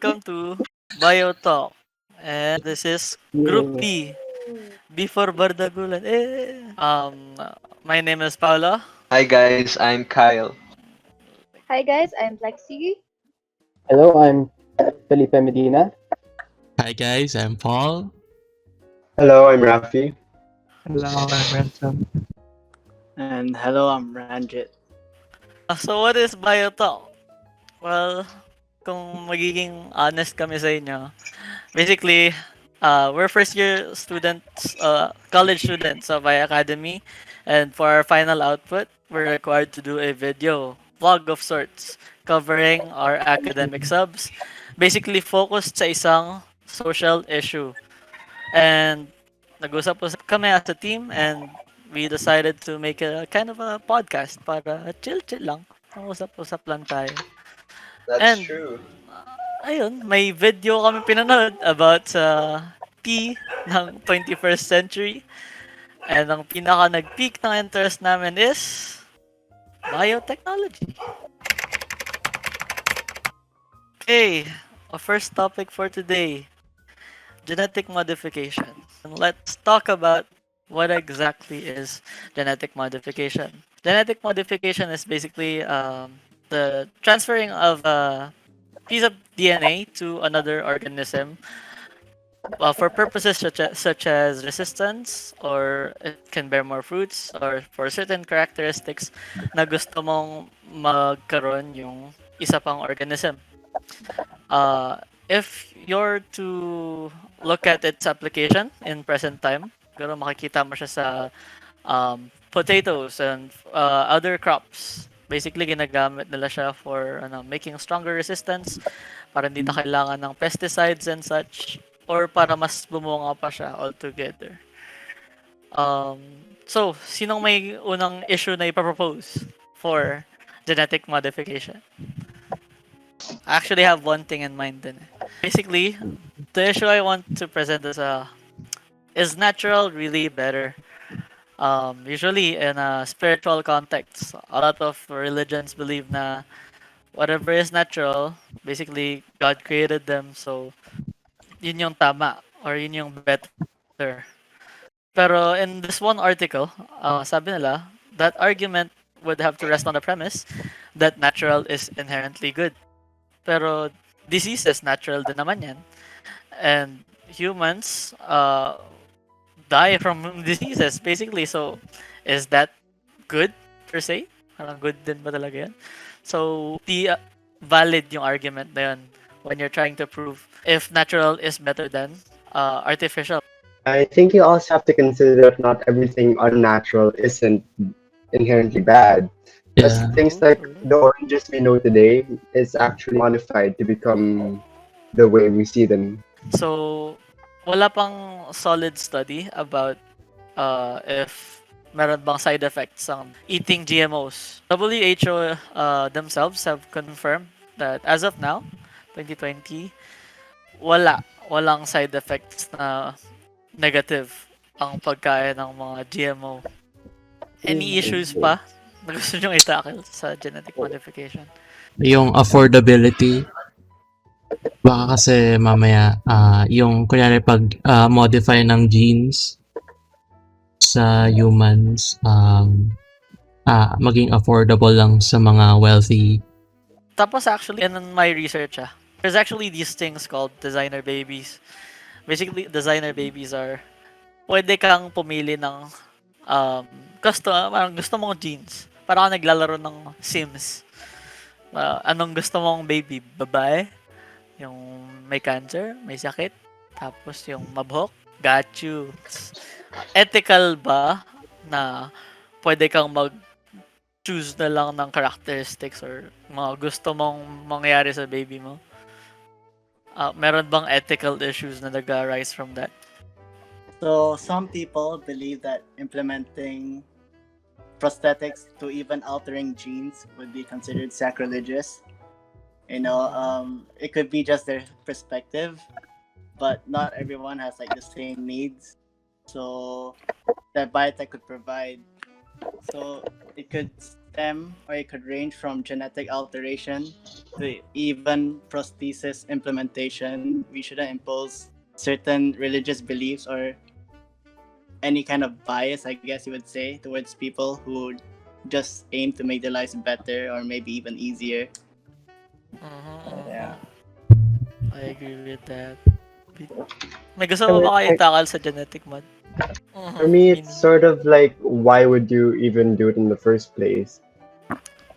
welcome to Bio Talk. And this is Group Yeah. B. B for Bardagulan. My name is Paula. Hi guys, I'm Kyle. Hi guys, I'm Lexi. Hello, I'm Felipe Medina. Hi guys, I'm Paul. Hello, I'm Rafi. Hello, I'm Ransom. And hello, I'm Ranjit. So what is Bio Talk? Well, kung magiging honest kami sa inyo, basically, we're first year students, college students of Bio Academy. And for our final output, we're required to do a video, vlog of sorts, covering our academic subs. Basically, focused sa isang social issue. And nag-usap-usap kami as a team and we decided to make a kind of a podcast para chill-chill lang. Usap-usap lang tayo. That's And true. ayun, may video kami pinanood about sa P ng 21st century. And ang pinaka nag-peak ng interest namin is biotechnology. Okay, our first topic for today, genetic modification. And let's talk about what exactly is genetic modification. Genetic modification is basically the transferring of a piece of DNA to another organism for purposes such as resistance, or it can bear more fruits, or for certain characteristics na gusto mong magkaroon yung isa pang organism. If you're to look at its application in present time, siguro makikita mo siya sa potatoes and other crops. Basically, ginagamit nila siya for making stronger resistance, para hindi na kailangan ng pesticides and such, or para mas bumunga pa siya altogether. So, sinong may unang issue na ipapropose for genetic modification? I actually have one thing in mind din. Basically, the issue I want to present is natural really better? Usually in a spiritual context, a lot of religions believe na whatever is natural, basically God created them, so yun yung tama or yun yung better. Pero in this one article, sabi nila, that argument would have to rest on the premise that natural is inherently good. Pero disease is natural din naman yan. And humans die from diseases basically. So is that good per se? Parang good din ba talaga yan? So di valid yung argument na yun when you're trying to prove if natural is better than artificial. I think you also have to consider that not everything unnatural isn't inherently bad. As Yeah. things like the oranges we know today is actually modified to become the way we see them. So wala pang solid study about if meron bang side effects ang eating GMOs. WHO themselves have confirmed that as of now, 2020, walang side effects na negative ang pagkain ng mga GMO. Any issues pa na gusto nyo i-tackle sa genetic modification? Yung affordability. Baka kasi mamaya, yung kunyari pag modify ng genes sa humans, maging affordable lang sa mga wealthy. Tapos actually, in my research, there's actually these things called designer babies. Basically, designer babies are, pwede kang pumili ng parang gusto mong genes. Parang ka naglalaro ng Sims. Anong gusto mong baby? Babae? Yung may cancer? May sakit? Tapos yung mabhok? Got you. Ethical ba na pwede kang choose na lang ng characteristics or mga gusto mong mangyari sa baby mo? Meron bang ethical issues na nag-arise from that? So, some people believe that implementing prosthetics to even altering genes would be considered sacrilegious. It could be just their perspective, but not everyone has like the same needs. So, that biotech could provide. So, it could stem, or it could range from genetic alteration to even prosthesis implementation. We shouldn't impose certain religious beliefs or any kind of bias, I guess you would say, towards people who just aim to make their lives better or maybe even easier. Yeah. I agree with that. May gusto mo ba kayo itakal sa genetic mod? For me, it's sort of like, why would you even do it in the first place?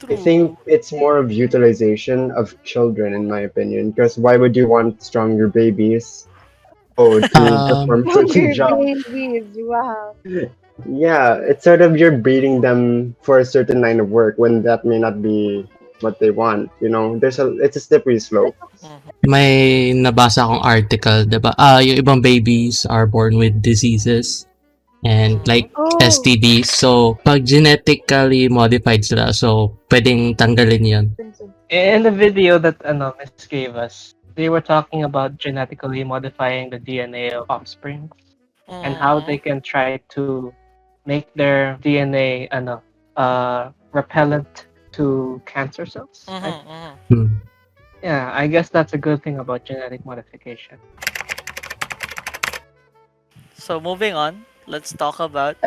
I think it's more of utilization of children, in my opinion. Because why would you want stronger babies? Oh, to perform certain job. Babies, wow. Yeah, it's sort of you're breeding them for a certain line of work when that may not be what they want. You know, it's a slippery slope. May nabasa akong article, diba? Yung ibang babies are born with diseases and like Oh. STDs. So, pag genetically modified sila, so pwedeng tanggalin yun. In the video that Miss gave us, they were talking about genetically modifying the DNA of offspring and how they can try to make their DNA repellent to cancer cells. Hmm. Yeah, I guess that's a good thing about genetic modification. So moving on, let's talk about